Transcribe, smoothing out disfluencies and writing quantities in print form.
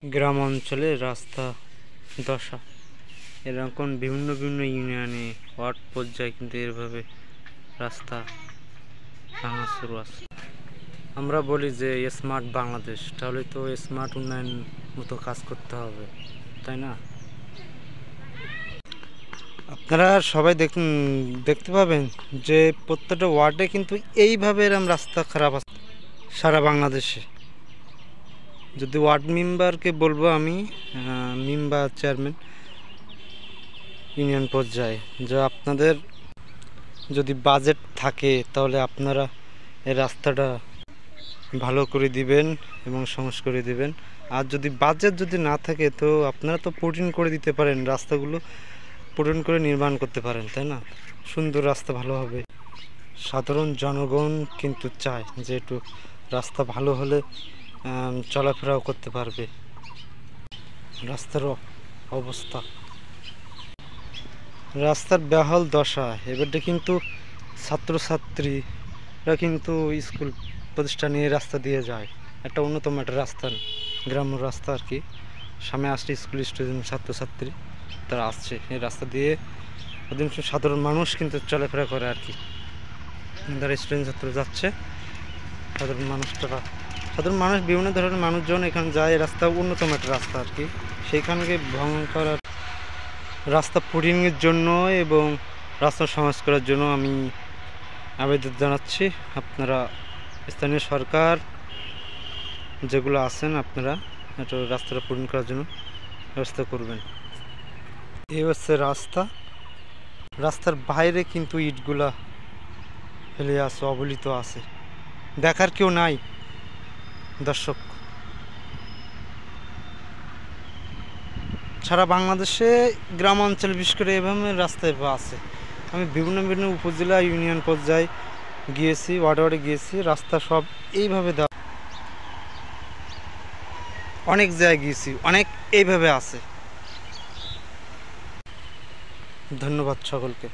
গ্রাম অঞ্চলে রাস্তা দশা এরকম বিভিন্ন বিভিন্ন ইউনিয়নে ওয়ার্ড পর্যায়ে কিন্তু এভাবে রাস্তা ভাঙা শুরু আছে। আমরা বলি যে স্মার্ট বাংলাদেশ, তাহলে তো স্মার্ট উন্নয়ন মতো কাজ করতে হবে, তাই না? আপনারা সবাই দেখতে পাবেন যে প্রত্যেকটা ওয়ার্ডে কিন্তু এইভাবে এরকম রাস্তা খারাপ আছে সারা বাংলাদেশে। যদি ওয়ার্ড মেম্বারকে বলবো আমি, মেম্বার চেয়ারম্যান ইউনিয়ন পর্যায়ে, যে আপনাদের যদি বাজেট থাকে তাহলে আপনারা এই রাস্তাটা ভালো করে দিবেন এবং সংস্কার করে দিবেন। আর যদি বাজেট যদি না থাকে তো আপনারা তো পুটিন করে দিতে পারেন, রাস্তাগুলো পুটিন করে নির্মাণ করতে পারেন, তাই না? সুন্দর রাস্তা ভালো হবে। সাধারণ জনগণ কিন্তু চায় যে একটু রাস্তা ভালো হলে চলাফেরাও করতে পারবে। রাস্তার অবস্থা, রাস্তার বেহাল দশা। এবারটা কিন্তু ছাত্রছাত্রীরা কিন্তু স্কুল প্রতিষ্ঠানে এই রাস্তা দিয়ে যায়, একটা অন্যতম একটা রাস্তা, গ্রাম্য রাস্তা আর কি। সামনে আসছে স্কুল স্টুডেন্ট ছাত্রছাত্রী, তারা আসছে এই রাস্তা দিয়ে। অধিকাংশ সাধারণ মানুষ কিন্তু চলাফেরা করে আর কি, তারা স্টুডেন্ট ছাত্র যাচ্ছে। সাধারণ মানুষ বিভিন্ন ধরনের মানুষজন এখানে যায়। রাস্তা অন্যতম একটা রাস্তা আর কি, সেইখানকে ভ্রমণ করার রাস্তা পুটিংয়ের জন্য এবং রাস্তা সংস্কারের জন্য আমি আবেদন জানাচ্ছি। আপনারা স্থানীয় সরকার যেগুলো আছেন, আপনারা একটু রাস্তাটা পূরণ করার জন্য ব্যবস্থা করবেন। এই হচ্ছে রাস্তা। রাস্তার বাইরে কিন্তু ইটগুলা ফেলে আছে, অবলিত আছে, দেখার কেউ নাই দর্শক। সারা বাংলাদেশে গ্রাম অঞ্চল বিশেষ করে এভাবে রাস্তায় আছে। আমি বিভিন্ন উপজেলা ইউনিয়ন পর্যায়ে গিয়েছি, ওয়ার্ডে গিয়েছি, রাস্তা সব এইভাবে দেওয়া। অনেক জায়গায় গিয়েছি, অনেক এইভাবে আছে। ধন্যবাদ সকলকে।